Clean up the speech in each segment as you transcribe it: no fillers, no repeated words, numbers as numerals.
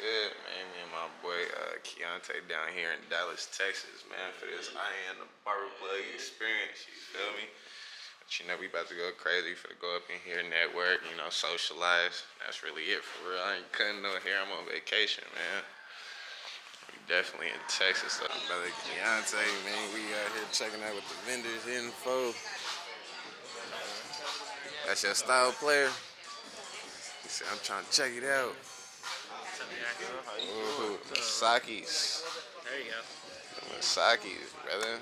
good, man? Me and my boy Keontae down here in Dallas, Texas, man, for this I Am the Barberplug experience, you feel me? But you know, we about to go crazy for to go up in here, network, you know, socialize. That's really it for real. I ain't cutting no hair, I'm on vacation, man. We definitely in Texas. So, brother Keontae, man, we out here checking out with the vendors info. That's your style player? He said, I'm trying to check it out. Ooh, Masaki's. There you go. Masaki's, brother.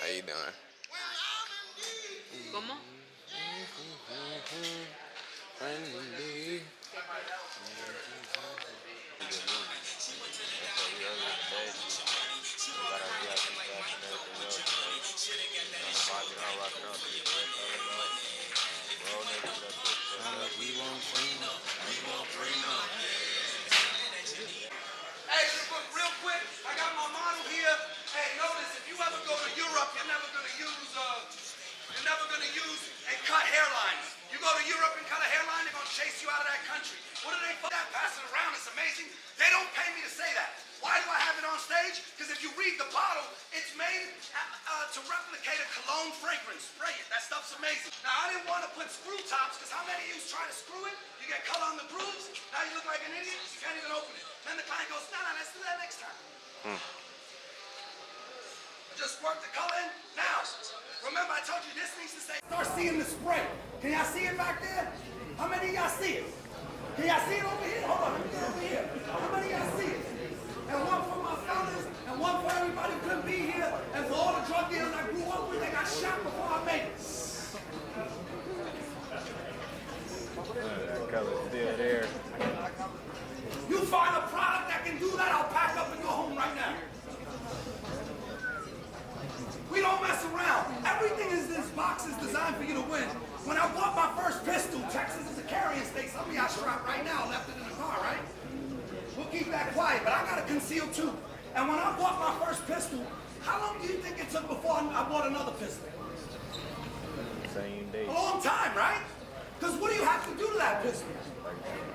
How you doing? ¿Cómo? Hey, real quick, I got my model here. Hey, notice if you ever go to Europe, you're never gonna use and cut hairlines. You go to Europe and cut a hairline, they're gonna chase you out of that country. What do they for that? Pass it around, it's amazing. They don't pay me to say that. Why do I have it on stage? Because if you read the bottle, it's made to replicate a cologne fragrance. Spray it, that stuff's amazing. Now, I didn't want to put screw tops, because how many of you try to screw it? You get color on the grooves, now you look like an idiot, you can't even open it. Then the client goes, no, let's do that next time. Just work the color in. Now, remember I told you this needs to stay. Start seeing the spray. Can y'all see it back there? How many of y'all see it? Can y'all see it over here? Hold on, let me get over here. How many of y'all see it? And one for my fellas, and one for everybody who couldn't be here, and for all the drug dealers I grew up with that got shot before I made it. That color's still there. You find a product that can do that, I'll pack up and go home right now. We don't mess around. Everything in this box is designed for you to win. When I bought my first pistol, Texas is a carrying state. Some of y'all strapped right now, left it in the car, right? We'll keep that quiet, but I got a concealed too. And when I bought my first pistol, how long do you think it took before I bought another pistol? Same day. A long time, right? Because what do you have to do to that pistol?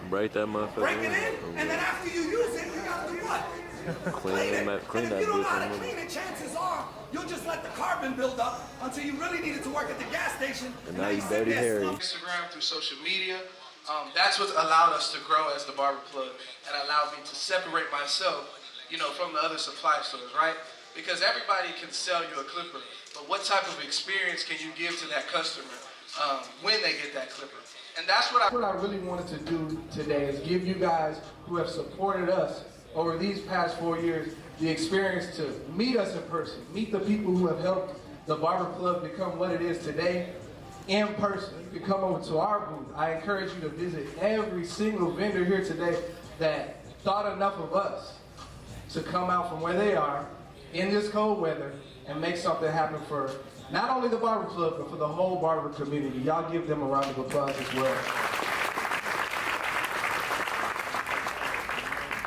Break that motherfucker. Break it in, and then after you use it, you gotta do what? Clean it. Clean and if that you don't know how to bitch. clean it, chances are you'll just let the carbon build up until you really need it to work at the gas station. And now you dirty Harry. Instagram, through social media. That's what allowed us to grow as the Barberplug and allowed me to separate myself, you know, from the other supply stores, right? Because everybody can sell you a clipper, but what type of experience can you give to that customer when they get that clipper? And that's what I really wanted to do today is give you guys who have supported us over these past 4 years the experience to meet us in person, meet the people who have helped the Barberplug become what it is today in person. You can come over to our booth. I encourage you to visit every single vendor here today that thought enough of us to come out from where they are in this cold weather and make something happen for not only the Barberplug, but for the whole barber community. Y'all give them a round of applause as well.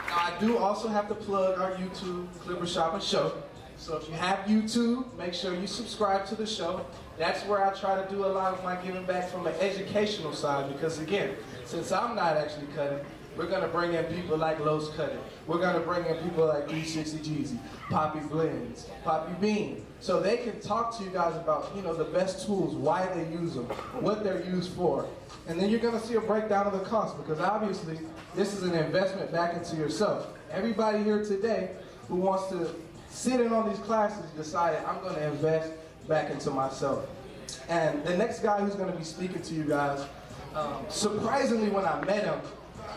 Now, I do also have to plug our YouTube Clipper Shop and Show. So if you have YouTube, make sure you subscribe to the show. That's where I try to do a lot of my giving back from an educational side, because again, since I'm not actually cutting, we're gonna bring in people like Los Cutting. We're gonna bring in people like 360 Jeezy, Poppy Blends, Poppy Bean, so they can talk to you guys about, you know, the best tools, why they use them, what they're used for. And then you're gonna see a breakdown of the cost, because obviously this is an investment back into yourself. Everybody here today who wants to sit in on these classes decided I'm gonna invest back into myself. And the next guy who's gonna be speaking to you guys, surprisingly when I met him,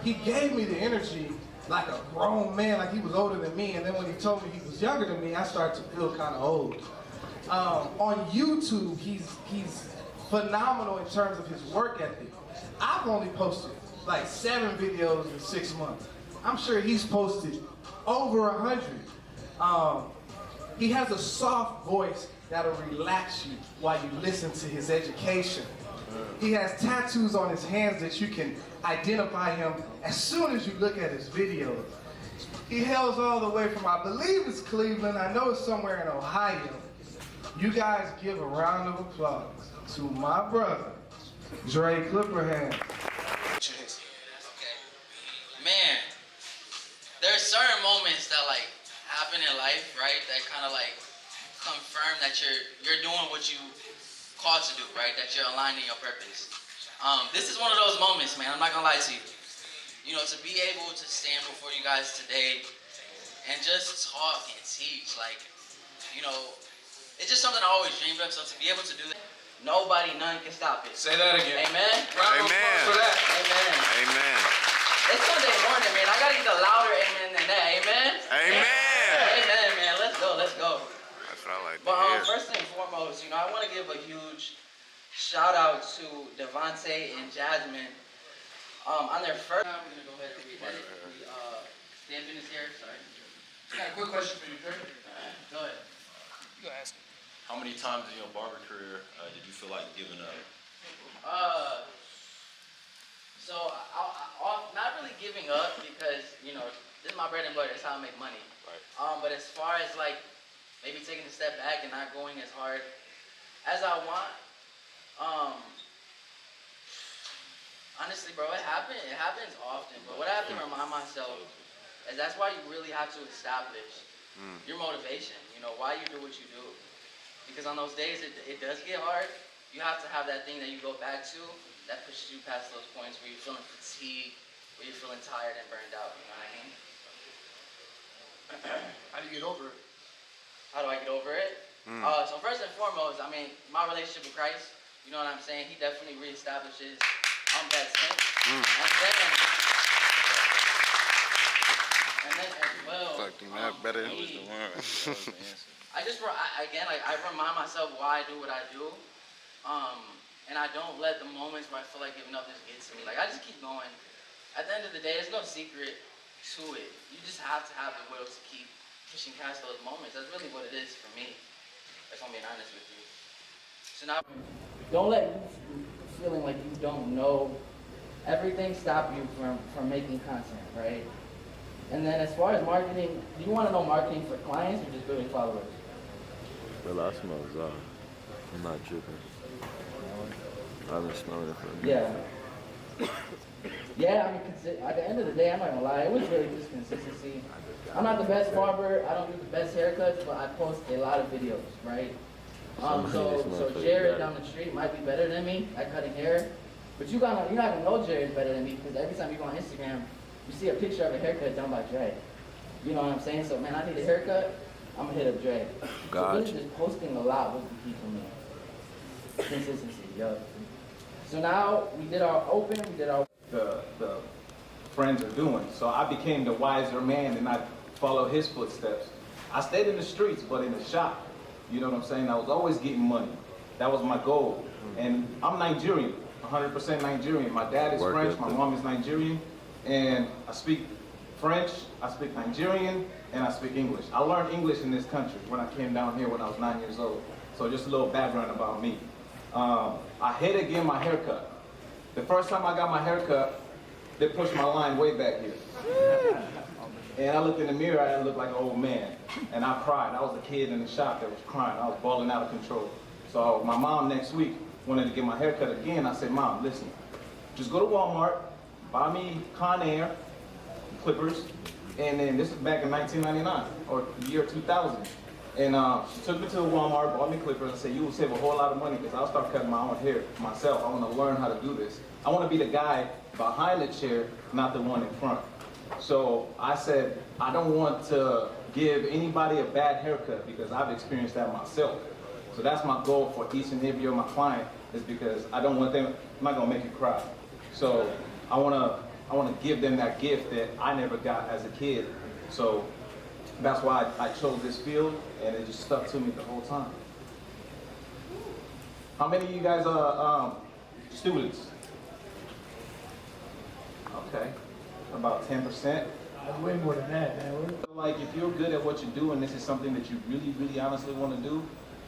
he gave me the energy like a grown man, like he was older than me, and then when he told me he was younger than me, I started to feel kind of old. On YouTube, he's phenomenal in terms of his work ethic. I've only posted like 7 videos in 6 months. I'm sure he's posted over 100. He has a soft voice that'll relax you while you listen to his education. He has tattoos on his hands that you can identify him as soon as you look at his videos. He hails all the way from, I believe it's Cleveland, I know it's somewhere in Ohio. You guys give a round of applause to my brother, Dre Clipperhand. that kind of like confirm that you're doing what you called to do, right? That you're aligning your purpose. This is one of those moments, man. I'm not gonna lie to you. You know, to be able to stand before you guys today and just talk and teach, like, you know, it's just something I always dreamed of. So to be able to do that, none can stop it. Say that again. Amen. Amen. For that. Amen. Amen. It's Sunday morning, man. I gotta get a louder amen than that. Amen. Amen. Amen, man. Let's go. Let's go. That's what I like to But hear. first and foremost, you know, I want to give a huge shout out to Devontae and Jasmine. On their first time, we're gonna go ahead and read that. Stamping is here. Sorry. I got a quick question for you, Dre. Go ahead. You go ask. How many times in your barber career did you feel like giving up? So not really giving up because, you know, this is my bread and butter. It's how I make money. Right. But as far as like maybe taking a step back and not going as hard as I want, honestly, bro, it happens often. But what I have to remind myself is that's why you really have to establish your motivation. You know, why you do what you do. Because on those days it does get hard. You have to have that thing that you go back to that pushes you past those points where you're feeling fatigued, where you're feeling tired and burned out. You know what I mean? How do you get over it? How do I get over it? So first and foremost, I mean, my relationship with Christ, you know what I'm saying? He definitely reestablishes that sense. And then as well, Fucking that better. I remind myself why I do what I do. And I don't let the moments where I feel like giving up just get to me. Like, I just keep going. At the end of the day, there's no secret to it. You just have to have the will to keep pushing past those moments. That's really what it is for me, if I'm being honest with you. So now, don't let you feeling like you don't know everything stop you from making content, right? And then as far as marketing, do you want to know marketing for clients or just building followers? Well, I smell off. I'm not tripping. I've been smelling it for a minute. Yeah. Yeah, I mean, at the end of the day, I'm not gonna lie, it was really just consistency. I'm not the best barber, I don't do the best haircuts, but I post a lot of videos, right? So Jared down the street might be better than me at cutting hair, but you're not gonna know Jared's better than me because every time you go on Instagram, you see a picture of a haircut done by Dre. You know what I'm saying? So man, I need a haircut, I'm gonna hit up Dre. So really just posting a lot was the key for me. Consistency, yo. So now we did our open, the friends are doing. So I became the wiser man and I followed his footsteps. I stayed in the streets, but in the shop. You know what I'm saying? I was always getting money. That was my goal. And I'm Nigerian, 100% Nigerian. My dad is French, my mom is Nigerian, and I speak French, I speak Nigerian, and I speak English. I learned English in this country when I came down here when I was 9 years old. So just a little background about me. I hated getting my haircut. The first time I got my haircut, they pushed my line way back here. And I looked in the mirror, I looked like an old man. And I cried. I was a kid in the shop that was crying. I was balling out of control. So my mom next week wanted to get my haircut again. I said, Mom, listen, just go to Walmart, buy me Conair clippers, and then this is back in 1999, or the year 2000. And she took me to Walmart, bought me clippers, and said, you will save a whole lot of money because I'll start cutting my own hair myself. I want to learn how to do this. I want to be the guy behind the chair, not the one in front. So I said, I don't want to give anybody a bad haircut because I've experienced that myself. So that's my goal for each and every of my client is because I don't want them, I'm not going to make you cry. So I want to give them that gift that I never got as a kid. So that's why I chose this field, and it just stuck to me the whole time. How many of you guys are students? Okay, about 10%. That's way more than that, man. Like if you're good at what you do and this is something that you really, really honestly want to do,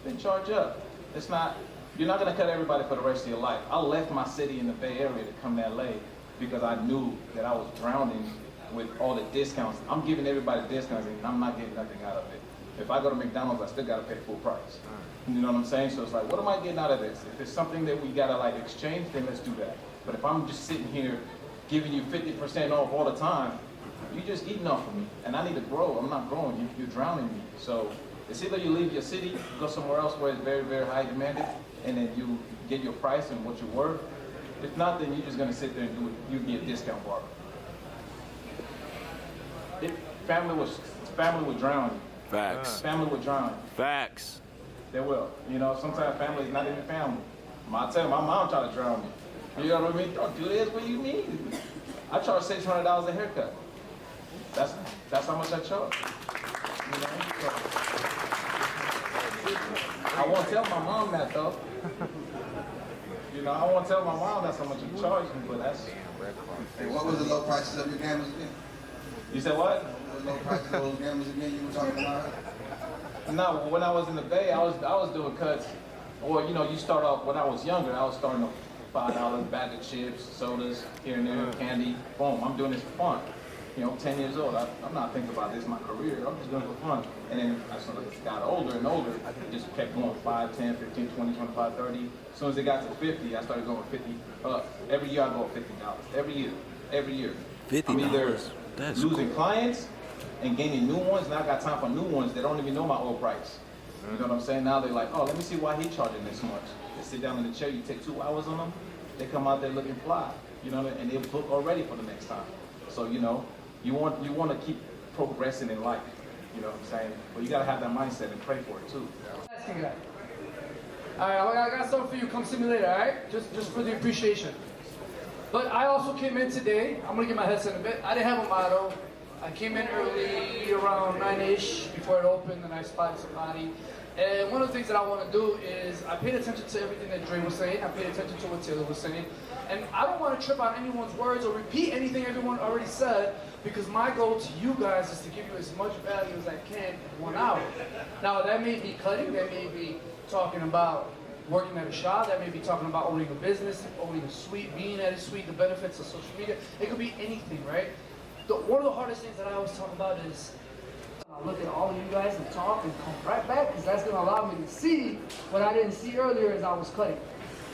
then charge up. It's not, you're not gonna cut everybody for the rest of your life. I left my city in the Bay Area to come to LA because I knew that I was drowning with all the discounts. I'm giving everybody discounts and I'm not getting nothing out of it. If I go to McDonald's, I still gotta pay full price. You know what I'm saying? So it's like, what am I getting out of this? If it's something that we gotta like exchange, then let's do that. But if I'm just sitting here giving you 50% off all the time, you're just eating off of me. And I need to grow. I'm not growing. You're drowning me. So It's either you leave your city, go somewhere else where it's very, very high demanded, and then you get your price and what you're worth. If not, then you're just gonna sit there and do it. You be a discount barber. Family would drown you. Facts. Family would drown you. Facts. They will. You know, sometimes family is not even family. I tell you, my mom tried to drown me. You know what I mean? Don't do this. What do you mean? I charge $600 a haircut. That's how much I charge. You know? So, I won't tell my mom that though. You know, I won't tell my mom that's how much you charge me, but that's. Hey, what was the low prices of your gamers again? You said what? What was the low prices of those gamers again you were talking about? No, when I was in the Bay, I was doing cuts. Or you know, you start off when I was younger. I was starting off $5 bag of chips, sodas, here and there, candy. Boom, I'm doing this for fun. You know, 10 years old. I'm not thinking about this my career. I'm just doing it for fun. And then as I got older and older, it just kept going 5, 10, 15, 20, 25, 30. As soon as it got to 50, I started going 50 up. Every year I go $50. Every year. Every year. $50. I'm either That's losing cool. clients and gaining new ones, and I got time for new ones that don't even know my old price. You know what I'm saying? Now they're like, oh, let me see why he charging this much. They sit down in the chair, you take 2 hours on them, they come out there looking fly, you know, and they're booked already for the next time. So, you know, you want to keep progressing in life, you know what I'm saying? But you gotta have that mindset and pray for it too. Asking guy. All right, I got something for you. Come see me later, all right? Just for the appreciation. But I also came in today. I'm gonna get my headset in a bit. I didn't have a motto. I came in early, around 9-ish, before it opened, and I spotted somebody. And one of the things that I want to do is I paid attention to everything that Dre was saying. I paid attention to what Taylor was saying. And I don't want to trip on anyone's words or repeat anything everyone already said, because my goal to you guys is to give you as much value as I can in 1 hour. Now, that may be cutting, that may be talking about working at a shop, that may be talking about owning a business, owning a suite, being at a suite, the benefits of social media. It could be anything, right? One of the hardest things that I always talk about is I look at all of you guys and talk and come right back, because that's going to allow me to see what I didn't see earlier as I was cutting.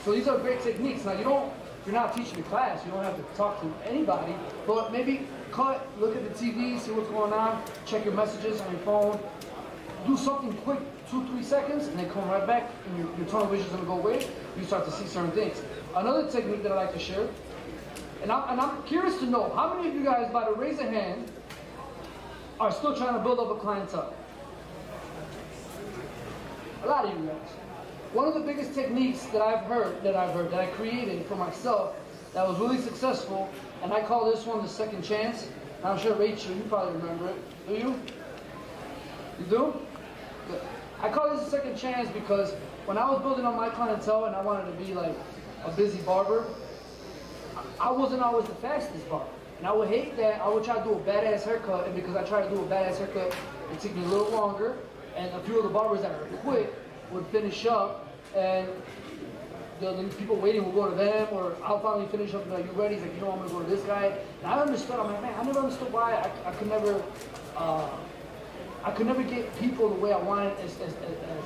So these are great techniques. Now, you're not teaching a class, you don't have to talk to anybody, but maybe cut, look at the TV, see what's going on, check your messages on your phone, do something quick, 2-3 seconds, and then come right back, and your tunnel vision is going to go away. You start to see certain things. Another technique that I like to share, and I'm curious to know, how many of you guys, by the raise of hand, are still trying to build up a clientele? A lot of you guys. One of the biggest techniques that I've heard, that I created for myself, that was really successful, and I call this one the second chance. And I'm sure Rachel, you probably remember it. Do you? You do? Good. I call this a second chance because when I was building up my clientele and I wanted to be like a busy barber, I wasn't always the fastest barber. And I would hate that. I would try to do a badass haircut, and because I try to do a badass haircut, it took me a little longer, and a few of the barbers that are quick would finish up, and the people waiting would go to them, or I'll finally finish up and be like, you ready? He's like, you know, I'm gonna go to this guy. And I understood, I'm like, man, I never understood why I could never get people the way I wanted as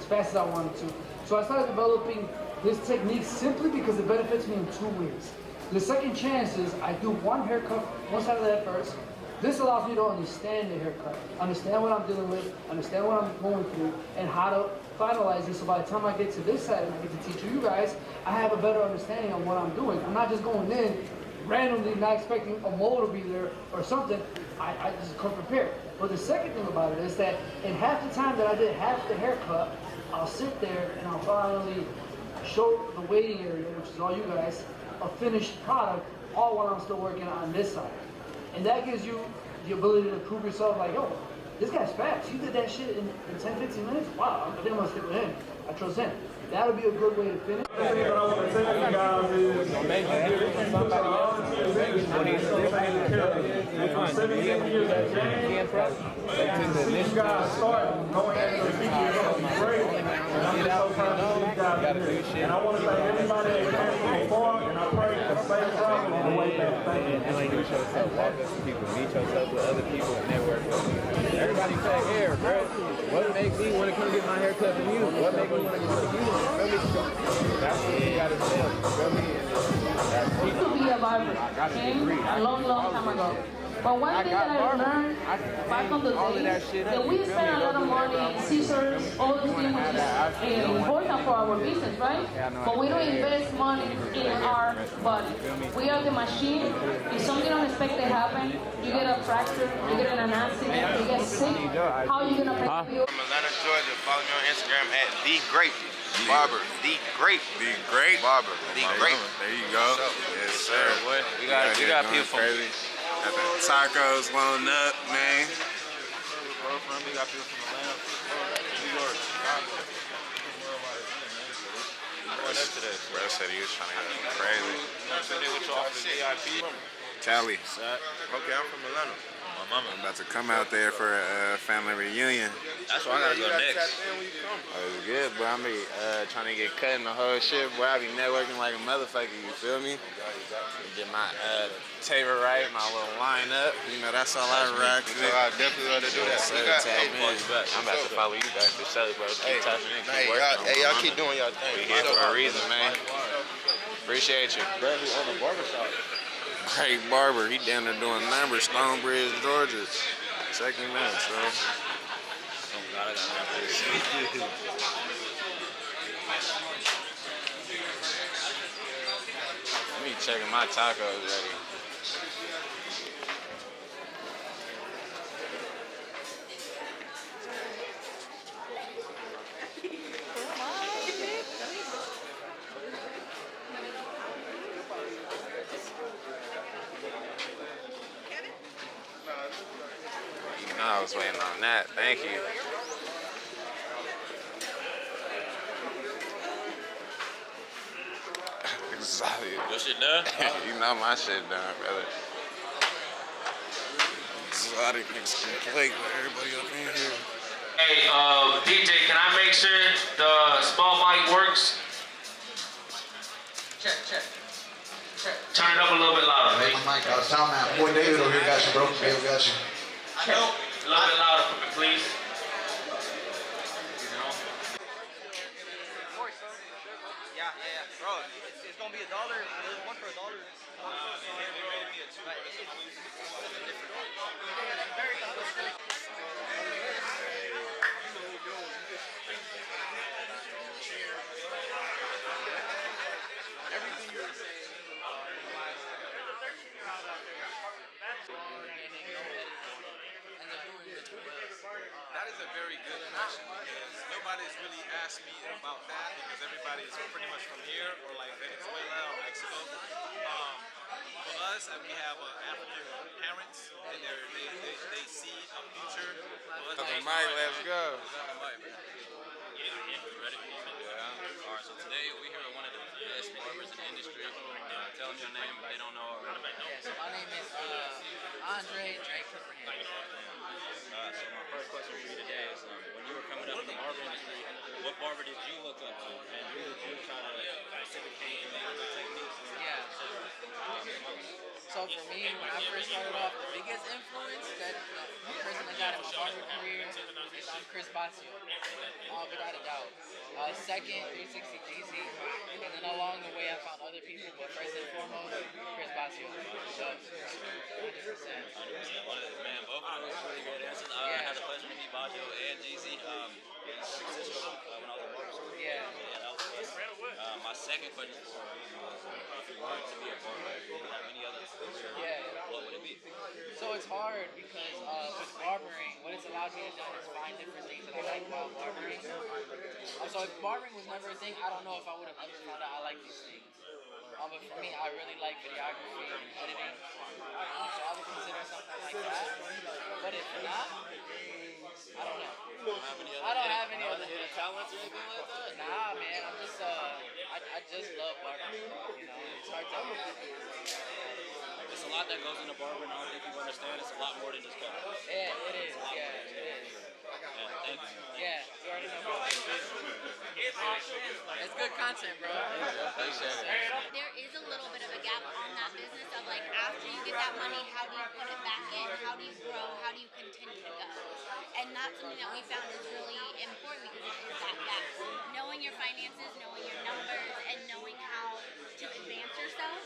fast as I wanted to. So I started developing this technique simply because it benefits me in 2 ways. The second chance is I do one haircut, one side of the head first. This allows me to understand the haircut, understand what I'm dealing with, understand what I'm going through, and how to finalize it. So by the time I get to this side and I get to teach you guys, I have a better understanding of what I'm doing. I'm not just going in randomly, not expecting a mole to be there or something. I just come prepared. But the second thing about it is that in half the time that I did half the haircut, I'll sit there and I'll finally show the waiting area, which is all you guys, a finished product, all while I'm still working on this side. And that gives you the ability to prove yourself like, yo, this guy's fast. You did that shit in 10, 15 minutes? Wow, I think I'm gonna stick with him. I trust him. That'll be a good way to finish. The thing that I want to tell you guys is, I'm 17 years in the game. To see you guys start going into the future is going to be great. And I'm just so proud to see you guys here. And I want to thank everybody that came from afar, and I pray for safe travel on the way back. Thank you. Introduce yourself, walk up to people, meet yourself with other people, and network with them. Everybody cut hair, bro. What makes me want to come get my hair cut from you? What makes me want to come to you? Feel me? That's what you gotta tell. Feel me? I used to be a barber, okay? A long, long time ago. But one I thing got that I barber. learned I can back on the all of that days shit up. that we You feel spend me? a Go lot of do whatever I money in want. scissors, all these You wanna things have which that is option. You don't want important for our business, right? Yeah, I know But how we to don't take care. invest money in our body. We are the machine. If something unexpected happens, you get a fracture, you get in an accident, you get sick, how are you gonna pay for your... From Atlanta, Georgia. Follow me on Instagram at The Grape Barber. The Grape. The Grape Barber. The Grape. There you go. Yes, sir. Boy, we got people from crazy. Got the tacos blown up, man. where we're from. We got people from Atlanta, New York, Chicago. Going up today. Bro said he was trying to go crazy. Sunday with you off the VIP. Cali. Okay, I'm from Atlanta. My mama. I'm about to come out there for a family reunion. That's where I gotta go next. Oh, it's good, but I be trying to get cut in the whole shit, boy. I be networking like a motherfucker, you feel me? Get my table right, my little line up. You know, that's all I rock. So I definitely love to do that. I'm about to follow you back to show, bro. Keep tapping in, keep working. Y'all keep doing y'all thing. We here for a reason, man. Appreciate you. Brad, who owned a barbershop. Great barber. He down there doing numbers. Stonebridge, Georgia. Check him out, so. Oh God, I got this. Let me checking my tacos ready. You know I was waiting on that. Thank you. Exotic. Your shit done? You know my shit done, brother. Exotic Mexican plate with everybody up in here. Hey, DJ, can I make sure the small mic works? Check, check. Turn it up a little bit louder. Hey, my mic, sound man. Boy, David over here got you, bro. David got you. Check. A little bit louder for me, please. Yeah. Bro, it's gonna be $1. There's one for $1. That is a very good question because nobody's really asked me about that because everybody is pretty much from here or like Venezuela or Mexico. For us, we have African parents and they see a future. For us, Let's go. All right, so today we're here with one of the best barbers in the industry. Tell them your name if they don't know already. So my name is Andre Drake Cooperhand. So my first question for you today is, when you were coming up in the barber industry, what barber did you look up to, and who did you try to reciprocate and make your techniques? Yeah. So for me, when I first started off, the biggest influence that the person that got in my barber career is Chris Baccio, without a doubt. Second, 360 GC, and then along the way I found other people, but first and foremost, Chris Baccio. So, 100%. Man, both of those really great answers. I had the pleasure to meet Baggio and GZ in San Francisco when I was at barber school. Yeah. That was fun. My second question for you was, if you wanted to be a barber, if you have any other career, what would it be? So it's hard because with barbering, what it's allowed me to do is find different things that I like about barbering. So if barbering was never a thing, I don't know if I would have ever found out I like these things. But for me, I really like videography and editing. So I would consider something like that. But if not, I don't know. I don't have any other hidden talents or anything like that? Nah, man. I'm just, I just love barbering. You know, it's hard to There's a lot that goes into barbering. I don't think you understand. It's a lot more than just cut. Yeah, it is. Yeah, it is. Thank you. Yeah, you already know. It's good content, bro. There is a little bit of a gap on that business of like after you get that money, how do you put it back in? How do you grow? How do you continue to go? And that's something that we found is really important because it is that gap. Knowing your finances, knowing your numbers, and knowing how to advance yourself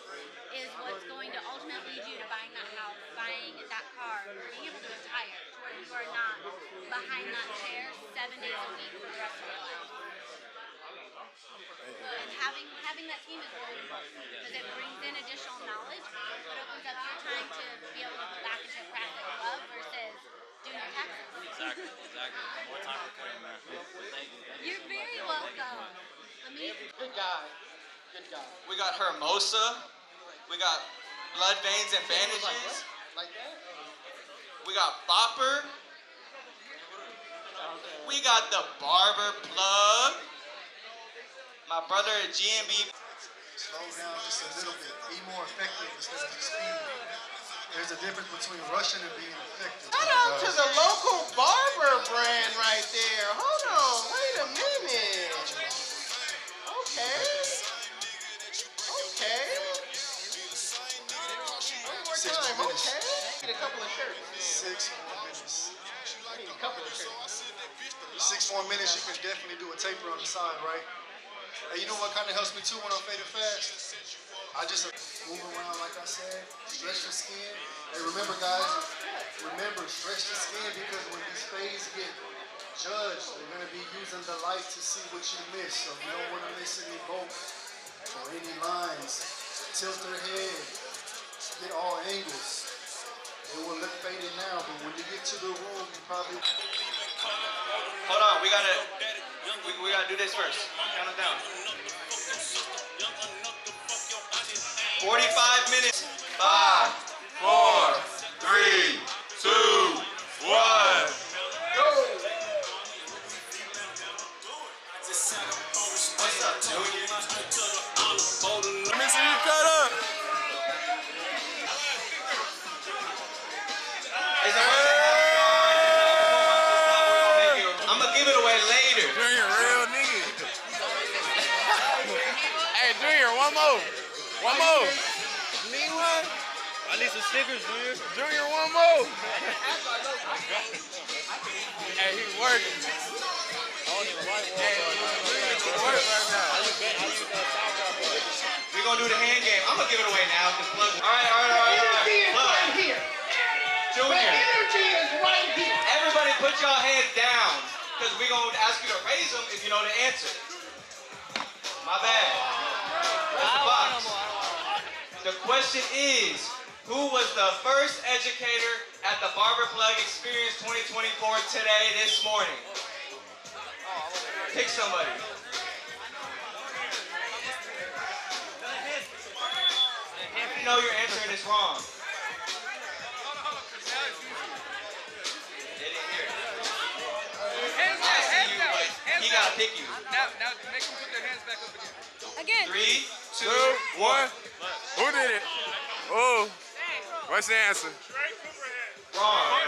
is what's going to ultimately lead you to buying that that house, buying that car, being able to retire to where you are not behind that chair 7 days a week for the rest of your life. And having that team is really important because it brings in additional knowledge, but opens up your time to be able to go back into a craft that you love versus doing your taxes. Exactly. More time for cutting, man. Thank you. You're very welcome. Good guy. We got Hermosa. We got blood veins and bandages. Like that? We got Bopper. We got the Barberplug. My brother at GMB. Slow down just a little bit. Be more effective instead of speed. There's a difference between rushing and being effective. Shout out to the local barber brand right there. Hold on, wait a minute. Okay. One more time, okay. Need a couple of shirts. 6 more minutes. I need a couple of shirts. 6 more minutes, you can definitely do a taper on the side, right? Hey, you know what kind of helps me too when I'm fading fast? I just move around like I said, stretch the skin. Hey, remember guys, stretch the skin because when these fades get judged, they're gonna be using the light to see what you miss. So you don't wanna miss any bolts or any lines. Tilt their head, get all angles. It will look faded now, but when you get to the room, you probably... Hold on, we gotta do this first. Count it down. 45 minutes. 5, 4, 3, 2, 1. Go! What's up, Junior? Let me see you cut up. I'm gonna give it away later. Junior, real nigga. Hey, Junior, one more. One more. You need one? I need some stickers, Junior. Junior, one more. Hey, he's working. I don't even like one. Hey, Junior's working right now. I use that SoundCloud for it. We're gonna do the hand game. I'm gonna give it away now. All right. Energy is Plug. right here. Junior. The energy is right here. Everybody put y'all hands down, because we're going to ask you to raise them if you know the answer. My bad. That's the box. The question is, who was the first educator at the Barberplug Experience 2024 today, this morning? Pick somebody. If you know you're answering this wrong. He gotta pick you. Now make them put their hands back up again. 3, 2, 1. Who did it? Oh. What's the answer? Wrong.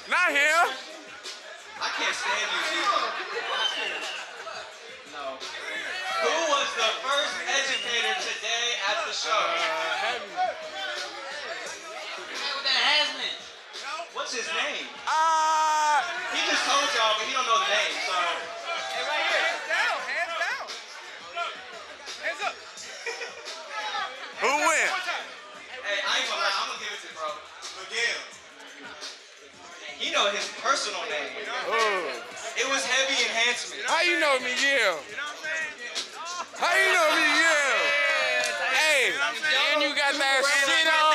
Not him. I can't stand you, Steve. No. Who was the first educator today at the show? What's his name? He just told y'all, but he don't know the name, so. Hey, right here. Hands down. Hands up. Who went? Hey, I ain't gonna lie, I'm gonna give it to bro. Miguel. He know his personal name. It was Heavy Enhancement. How you know Miguel? How you know Miguel? Hey, and you got that shit on.